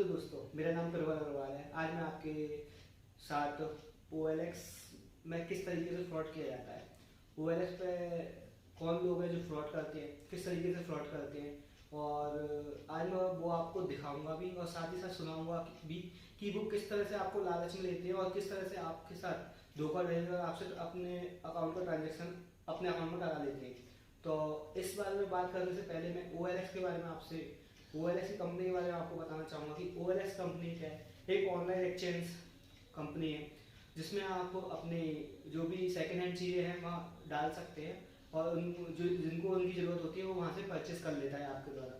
Hello दोस्तों, मेरा नाम प्रवल अग्रवाल है। आज मैं आपके साथ OLX में किस तरीके से फ्रॉड किया जाता है, OLX पे कौन लोग हैं जो फ्रॉड करते हैं, किस तरीके से फ्रॉड करते हैं, और आज मैं वो आपको दिखाऊंगा भी और साथ ही साथ सुनाऊंगा भी कि वो किस तरह से आपको लालच में लेते हैं और किस तरह से आपके साथ धोखाधड़ी कर आपसे अपने अकाउंट का ट्रांजेक्शन अपने अकाउंट में करा लेते हैं। तो इस बारे में बात करने से पहले मैं OLX के बारे में आपसे OLX की कंपनी के बारे में आपको बताना चाहूँगा कि OLX कंपनी क्या है। एक ऑनलाइन एक्सचेंज कंपनी है जिसमें आप अपने जो भी सेकेंड हैंड चीज़ें हैं वहाँ डाल सकते हैं और उन जो जिनको उनकी ज़रूरत होती है वो वहाँ से परचेस कर लेता है आपके द्वारा।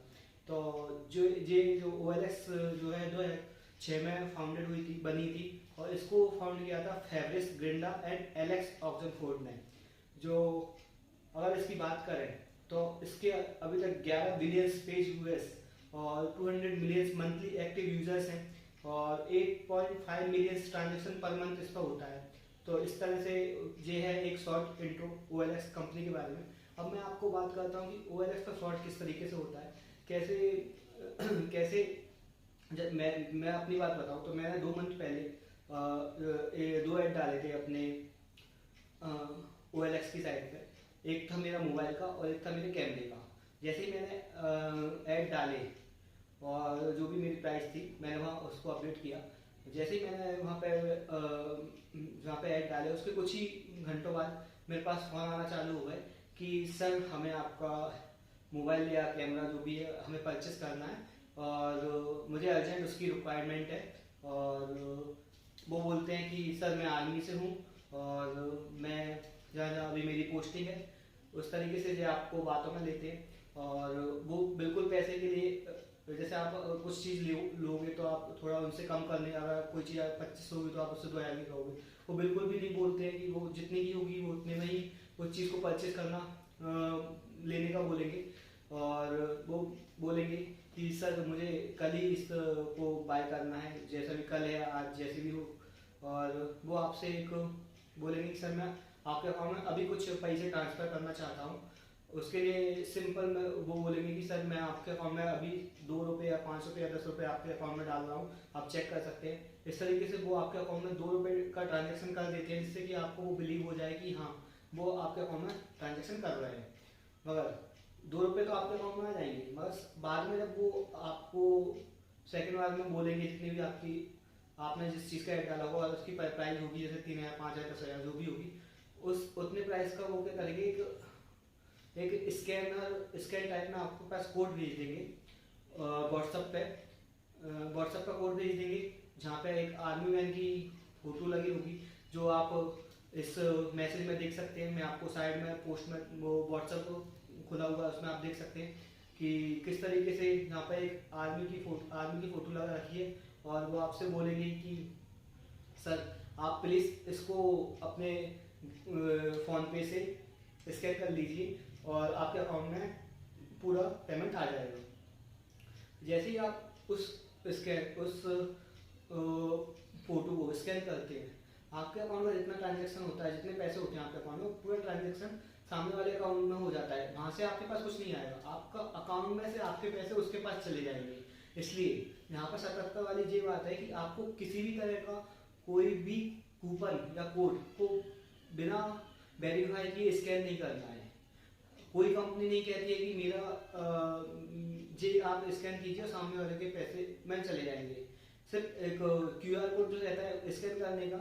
तो जो OLX जो है 2006 में फाउंडेड हुई थी, बनी थी, और इसको फाउंड किया था फैब्रिस ग्रिंडा एंड एलेक्स ऑक्सनफोर्ड ने। जो अगर इसकी बात करें तो इसके अभी तक 11 बिलियन पेज यूएस और 200 मिलियन मंथली एक्टिव यूजर्स हैं और 8.5 मिलियन ट्रांजेक्शन पर मंथ इस पर होता है। तो इस तरह से ये है एक शॉर्ट इंट्रो OLX कंपनी के बारे में। अब मैं आपको बात करता हूँ कि OLX का फ्रॉड किस तरीके से होता है, कैसे कैसे। जब मैं अपनी बात बताऊँ तो मैंने 2 मंथ पहले 2 ऐड डाले थे अपने OLX की साइट पे। एक था मेरा मोबाइल का और एक था मेरे कैमरे का। जैसे ही मैंने ऐड डाले और जो भी मेरी प्राइस थी मैंने वहाँ उसको अपडेट किया। जैसे ही मैंने वहाँ पे जहाँ पे ऐड डाले उसके कुछ ही घंटों बाद मेरे पास फ़ोन आना चालू हो गए कि सर हमें आपका मोबाइल या कैमरा जो भी है हमें परचेस करना है और मुझे अर्जेंट उसकी रिक्वायरमेंट है। और वो बोलते हैं कि सर मैं आर्मी से हूँ और मैं जहाँ जहाँ अभी मेरी पोस्टिंग है उस तरीके से जो आपको बातों में लेते हैं। और वो बिल्कुल पैसे के लिए जैसे आप कुछ चीज़ लोगे तो आप थोड़ा उनसे कम करने, अगर कोई चीज़ 25 होगी तो आप उससे 2,000 की कहोगे। वो बिल्कुल भी नहीं बोलते हैं कि वो जितने की होगी वो उतने में ही उस चीज़ को परचेज करना लेने का बोलेंगे। और वो बोलेंगे कि सर मुझे कल ही इस को बाय करना है, जैसा भी कल है आज जैसे भी हो। और वो आपसे एक बोलेंगे कि सर मैं आपके अकाउंट में अभी कुछ पैसे ट्रांसफ़र करना चाहता हूँ। उसके लिए सिंपल में वो बोलेंगे कि सर मैं आपके अकाउंट में अभी 2 रुपये या 5 रुपये या 10 रुपये आपके अकाउंट में डाल रहा हूँ, आप चेक कर सकते हैं। इस तरीके से वो आपके अकाउंट में 2 रुपये का ट्रांजेक्शन कर देते हैं जिससे कि आपको वो बिलीव हो जाए कि हाँ वो आपके अकाउंट में ट्रांजेक्शन कर रहे हैं। मगर 2 रुपये तो आपके अकाउंट में आ जाएंगे, मगर बाद में जब वो आपको सेकेंड बार में बोलेंगे जितनी भी आपकी आपने जिस चीज़ का ऐड डाला होगा उसकी प्राइस होगी, जैसे 3,000 5,000 10,000 जो भी होगी, उस उतने प्राइस का वो क्या करेंगे एक स्कैन टाइप में आपके पास कोड भेज देंगे व्हाट्सएप पे। व्हाट्सएप का कोड भेज देंगे जहाँ पे एक आर्मी मैन की फोटो लगी होगी जो आप इस मैसेज में देख सकते हैं। मैं आपको साइड में पोस्ट में वो व्हाट्सएप खुला हुआ उसमें आप देख सकते हैं कि किस तरीके से यहाँ पे एक आर्मी की फोटो लगा रखी है। और वो आपसे बोलेंगे कि सर आप प्लीज़ इसको अपने फ़ोन पे से स्कैन कर लीजिए और आपके अकाउंट में पूरा पेमेंट आ जाएगा। जैसे ही आप उस फोटो को स्कैन करते हैं, आपके अकाउंट में जितना ट्रांजेक्शन होता है, जितने पैसे होते हैं आपके अकाउंट में, पूरा ट्रांजेक्शन सामने वाले अकाउंट में हो जाता है। वहाँ से आपके पास कुछ नहीं आएगा, आपका अकाउंट में से आपके पैसे उसके पास चले जाएंगे। इसलिए यहाँ पर सतर्कता वाली ये बात है कि आपको किसी भी तरह का कोई भी कूपन या कोड को बिना वेरीफाई किए स्कैन नहीं करना है। कोई कंपनी नहीं कहती है कि मेरा जे आप स्कैन कीजिए और सामने वाले के पैसे में चले जाएंगे। सिर्फ एक QR कोड जो रहता है स्कैन करने का,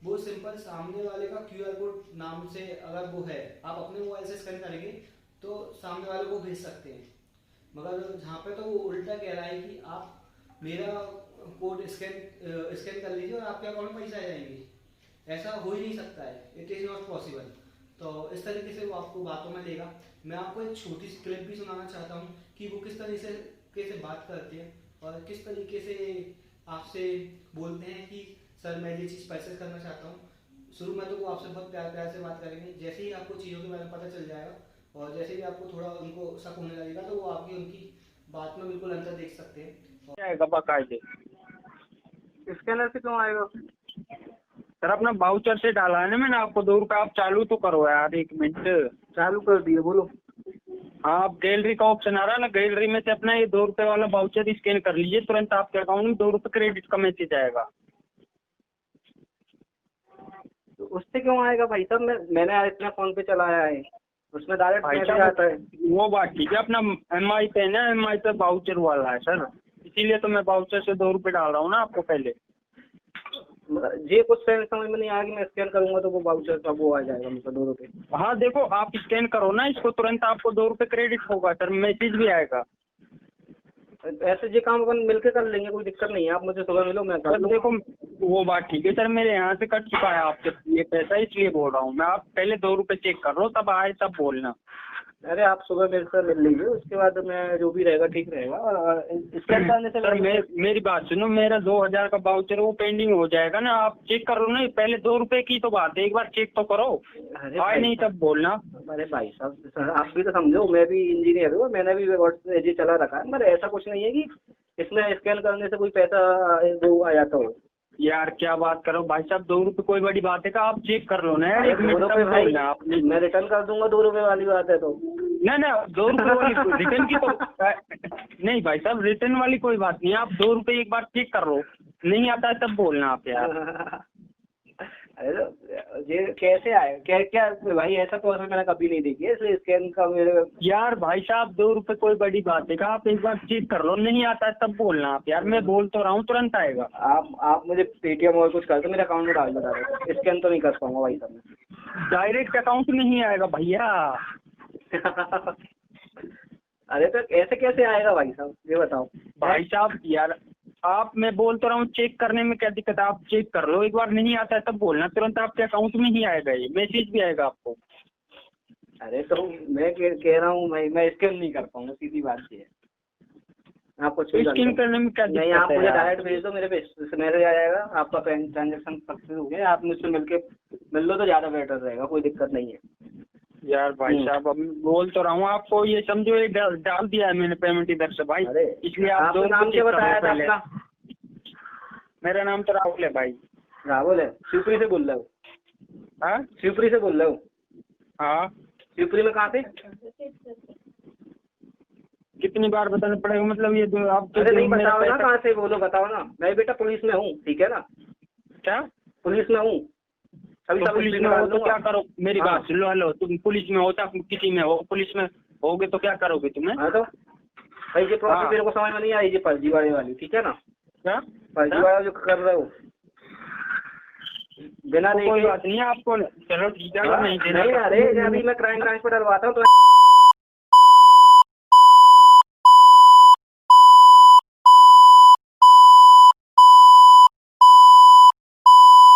वो सिंपल सामने वाले का QR कोड नाम से अगर वो है, आप अपने मोबाइल से स्कैन करेंगे तो सामने वाले को भेज सकते हैं। मगर जहाँ पे तो वो उल्टा कह रहा है कि आप मेरा कोड स्कैन कर लीजिए और आपके अकाउंट में पैसे आ जाएंगे। ऐसा हो ही नहीं सकता है, इट इज़ नॉट पॉसिबल। तो इस तरीके से वो आपको बातों में लेगा। मैं आपको एक छोटी सी क्लिप भी सुनाना चाहता हूँ कि वो किस तरीके से बात करते हैं और किस तरीके से आपसे बोलते हैं कि सर मैं ये चीज़ परचेस करना चाहता हूँ। शुरू में तो वो आपसे बहुत प्यार प्यार से बात करेंगे, जैसे ही आपको चीज़ों के बारे में पता चल जाएगा और जैसे ही आपको थोड़ा उनको शक होने लगेगा तो वो आपकी उनकी बात में बिल्कुल अंतर देख सकते हैं। आएगा बाकायदे स्कैनर से क्यों आएगा? सर अपना बाउचर से डाला है ना मैंने आपको 2 रुपये, आप चालू तो करो यार 1 मिनट। चालू कर दिए, बोलो। हाँ, आप गैलरी का ऑप्शन आ रहा है ना, गैलरी में से अपना ये 2 रुपए वाला वाउचर स्कैन कर लीजिए, तुरंत आपके अकाउंट में 2 रुपए क्रेडिट का मैसेज आएगा। तो उससे क्यों आएगा भाई साहब? मैंने आज इतना फोन पे चलाया है, उसमें डायरेक्ट भाई मैसेज साहब आता है। वो बात ठीक है, अपना MI पे है ना, MI पे वाउचर वाला है सर, इसीलिए तो मैं वाउचर से 2 रुपए डाल रहा हूँ ना आपको पहले। मतलब ये कुछ समझ में नहीं आया कि मैं स्कैन करूंगा तो वो वाउचर का वो आ जाएगा मुझे 2 रुपए। हाँ देखो, आप स्कैन करो ना इसको, तुरंत आपको 2 रुपए क्रेडिट होगा सर, मैसेज भी आएगा। ऐसे ये काम अपन मिलके कर लेंगे, कोई दिक्कत नहीं है। आप मुझे सुबह मिलो, मैं कर सर लूंगा। देखो, वो बात ठीक है सर, मेरे यहाँ से कट चुका है आपके ये पैसा, इसलिए बोल रहा हूँ मैं। आप पहले 2 रुपए चेक कर लो, तब आए तब बोलना। अरे आप सुबह मेरे से मिल लीजिए, उसके बाद मैं जो भी रहेगा ठीक रहेगा। और स्कैन करने से सर मेरी बात सुनो, मेरा 2000 का वाउचर वो पेंडिंग हो जाएगा ना, आप चेक कर लो ना, पहले 2 रुपए की तो बात है, एक बार चेक तो करो, अरे आए भाई नहीं तब बोलना। अरे भाई साहब सर, आप भी तो समझो, मैं भी इंजीनियर हूँ, मैंने भी व्हाट्सएप ये चला रखा है। मगर ऐसा कुछ नहीं है कि इसमें स्कैन करने से कोई पैसा वो आ जाता हो। यार क्या बात करो भाई साहब, 2 रुपए कोई बड़ी बात है का? आप चेक कर लो ना यार, अरे 1 मिनट 2 रुपए तब भाई, बोलना आप। मैं रिटर्न कर दूंगा, 2 रुपए वाली बात है तो। ना ना, 2 रुपए वाली रिटर्न की तो नहीं भाई साहब, रिटर्न वाली कोई बात नहीं है, आप 2 रुपए एक बार चेक कर लो, नहीं आता है तब बोलना आप यार। अरे तो ये कैसे आए? क्या क्या भाई, ऐसा तो मैंने कभी नहीं देखी है, इसलिए स्कैन का मेरे। यार भाई साहब 2 रुपए कोई बड़ी बात है का? आप एक बार चेक कर लो, नहीं आता है तब बोलना आप यार, मैं बोल तो रहा हूँ तुरंत आएगा। आप मुझे पेटीएम और कुछ कर दो, मेरे अकाउंट में डाल दो डायरेक्ट, स्कैन तो नहीं कर पाऊंगा भाई साहब मैं। डायरेक्ट अकाउंट में ही आएगा भैया। अरे तो ऐसे कैसे आएगा भाई साहब, ये बताओ। भाई साहब यार, आप मैं बोल तो रहा हूँ, चेक करने में क्या दिक्कत है? आप चेक कर लो एक बार, नहीं आता है तब बोलना, तुरंत आपके अकाउंट में ही आएगा, ये मैसेज भी आएगा आपको। अरे तो मैं कह रहा हूँ भाई, मैं स्कैन नहीं कर पाऊंगा, सीधी बात ये है। आप कुछ भी कर स्कैन लो। करने में क्या नहीं, आप दिक्कत है मुझे यार? डायरेक्ट भेज दो, मेरे पे मैसेज आ जाएगा, आपका ट्रांजेक्शन सक्सेस हो गया। आप मुझसे मिल लो तो ज़्यादा बेटर रहेगा, कोई दिक्कत नहीं है। यार भाई साहब, अब बोल तो रहा हूँ आपको, ये समझो ये डाल दिया है मैंने पेमेंट इधर से भाई, अरे इसलिए आप आपका 2 नाम रुपए क्या चेक कर बताया लो था पहले। अपना? मेरा नाम तो राहुल है भाई। राहुल है? शिवपुरी से बोल रहे हो? हाँ शिवपुरी से बोल रहे हो? हाँ। शिवपुरी में कहाँ से? कितनी बार बताना पड़ेगा मतलब, ये आप तो अरे नहीं मेरा बताओ ना, पैसा। कहाँ से बोलो, बताओ ना। मैं बेटा पुलिस में हूँ, ठीक है ना? क्या? पुलिस में हूँ, अभी तो सब पुलिस स्क्रीन में हो निकाल तो क्या दूंगा। करो, मेरी हाँ। बात सुन लो, हेलो, तुम पुलिस में हो तो किसी में हो, पुलिस में होगे तो क्या करोगे तुम्हें? हाँ तो भाई ये प्रोसेस हाँ। मेरे को समझ में नहीं आई, ये फर्जीवाड़े वाली, ठीक है ना? क्या? फर्जीवाड़ा जो कर रहे हो बिना तो कोई देखे। बात नहीं है आपको, चलो ठीक है, अगर हाँ, नहीं देना नहीं, तो- अरे अभी मैं क्राइम ब्रांच पर डलवाता हूँ तो।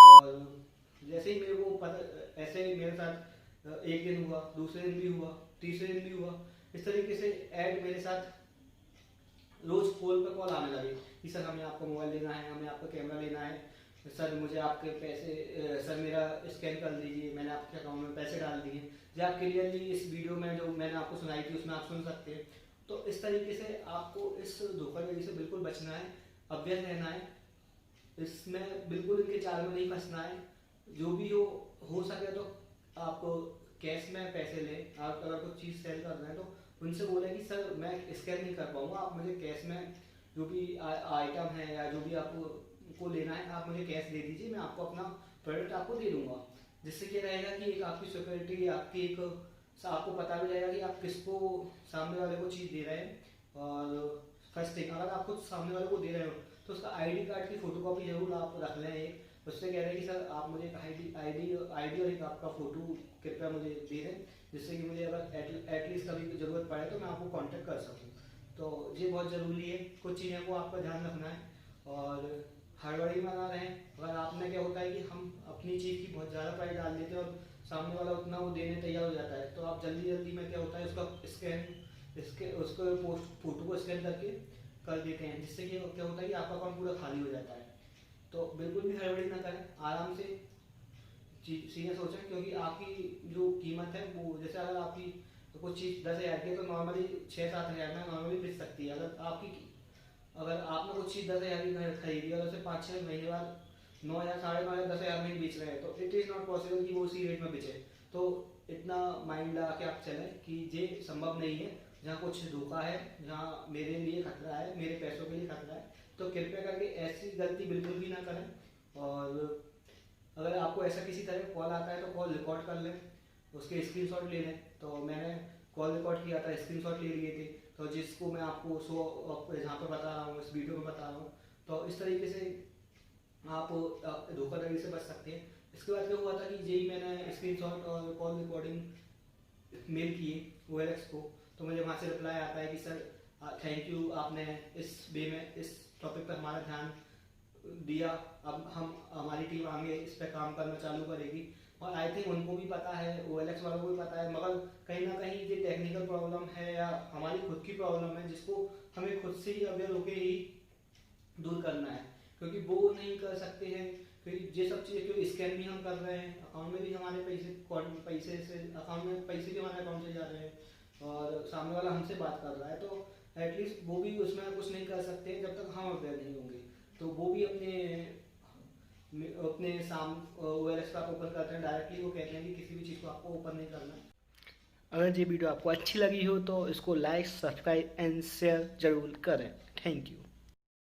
और जैसे ही मेरे को पता, ऐसे ही मेरे साथ एक दिन हुआ, दूसरे दिन भी हुआ, तीसरे दिन भी हुआ। इस तरीके से ऐड मेरे साथ रोज कॉल पे कॉल आने लगे कि सर हमें आपका मोबाइल लेना है, हमें आपका कैमरा लेना है, सर मुझे आपके पैसे, सर मेरा स्कैन कर दीजिए, मैंने आपके अकाउंट में पैसे डाल दिए। जो आप क्लियरली इस वीडियो में जो मैंने आपको सुनाई थी उसमें आप सुन सकते हैं। तो इस तरीके से आपको इस धोखाधड़ी से बिल्कुल बचना है, अभ्यस्त रहना है, इसमें बिल्कुल इनके जाल में नहीं फंसना है। जो भी हो सके तो आप कैश में पैसे लें। आप अगर कुछ चीज़ सेल कर रहे हैं तो उनसे बोलें कि सर मैं स्कैन नहीं कर पाऊंगा, आप मुझे कैश में जो भी आइटम है या जो भी आपको लेना है आप मुझे कैश दे दीजिए, मैं आपको अपना प्रोडक्ट आपको दे दूंगा। जिससे क्या रहेगा कि एक आपकी सिक्योरिटी, आपकी एक आपको पता भी रहेगा कि आप किसको, सामने वाले को चीज़ दे रहे हैं। और फर्स्ट थिंग, अगर आप कुछ सामने वाले को दे रहे हो तो उसका आईडी कार्ड की फोटोकॉपी जरूर आप रख लें एक। उससे कह रहे हैं कि सर आप मुझे एक आईडी और एक आपका फोटो कृपया मुझे दे दें, जिससे कि मुझे अगर एटलीस्ट कभी ज़रूरत पड़े तो मैं आपको कांटेक्ट कर सकूं। तो ये बहुत ज़रूरी है, कुछ चीज़ें को आपका ध्यान रखना है और हड़बड़ी में ना रहें। अगर आपने क्या होता है कि हम अपनी चीज़ की बहुत ज़्यादा प्राइस डाल देते हैं और सामने वाला उतना वो देने तैयार हो जाता है, तो आप जल्दी जल्दी में क्या होता है उसका उसको फोटो को स्कैन करके कर देते हैं, जिससे कि क्या होता है कि आपका अकाउंट पूरा खाली हो जाता है। तो बिल्कुल भी हड़बड़ी ना करें, आराम से चीज़ें सोचें, क्योंकि आपकी जो कीमत है वो, जैसे अगर आपकी कुछ चीज़ 10,000 की है तो नॉर्मली 6-7 हज़ार में नॉर्मली बिक सकती है। अगर आपने कुछ चीज़ 10,000 की खरीदी और उसे 5-6 महीने बाद 9,000, 9,500, 10,000 में ही बेच रहे हैं, तो इट इज़ नॉट पॉसिबल कि वो उसी रेट में बेचे। तो इतना माइंड लगा के आप चलें कि ये संभव नहीं है, जहाँ कुछ धोखा है, जहाँ मेरे लिए खतरा है, मेरे पैसों के लिए खतरा है, तो कृपया करके ऐसी गलती बिल्कुल भी ना करें। और अगर आपको ऐसा किसी तरह कॉल आता है तो कॉल रिकॉर्ड कर लें, उसके स्क्रीनशॉट ले लें। तो मैंने कॉल रिकॉर्ड किया था, स्क्रीनशॉट ले लिए थे, तो जिसको मैं आपको यहाँ पर बता रहा हूँ, इस वीडियो में बता रहा हूँ। तो इस तरीके से आप धोखाधड़ी से बच सकते हैं। इसके बाद क्या हुआ था कि यही मैंने स्क्रीनशॉट और कॉल रिकॉर्डिंग मेल किए OLX को, तो मुझे वहाँ से रिप्लाई आता है कि सर थैंक यू, आपने इस वे में इस टॉपिक पर हमारा ध्यान दिया, अब हमारी टीम आगे इस पर काम करना चालू करेगी। और आई थिंक उनको भी पता है, OLX वालों को भी पता है, मगर कहीं ना कहीं ये टेक्निकल प्रॉब्लम है या हमारी खुद की प्रॉब्लम है, जिसको हमें खुद से ही अवेयर होकर ही दूर करना है, क्योंकि वो नहीं कर सकते हैं। फिर ये सब चीज़ें क्योंकि स्कैन भी हम कर रहे हैं, अकाउंट में भी हमारे पैसे से अकाउंट में पैसे भी हमारे अकाउंट से जा रहे हैं और सामने वाला हमसे बात कर रहा है, तो एटलीस्ट वो भी उसमें कुछ नहीं कर सकते जब तक हम अवेयर नहीं होंगे। तो वो भी अपने OLX का ओपन करते हैं डायरेक्टली, वो कहते हैं कि किसी भी चीज़ को आपको ओपन नहीं करना है। अगर ये वीडियो आपको अच्छी लगी हो तो इसको लाइक, सब्सक्राइब एंड शेयर जरूर करें। Thank you.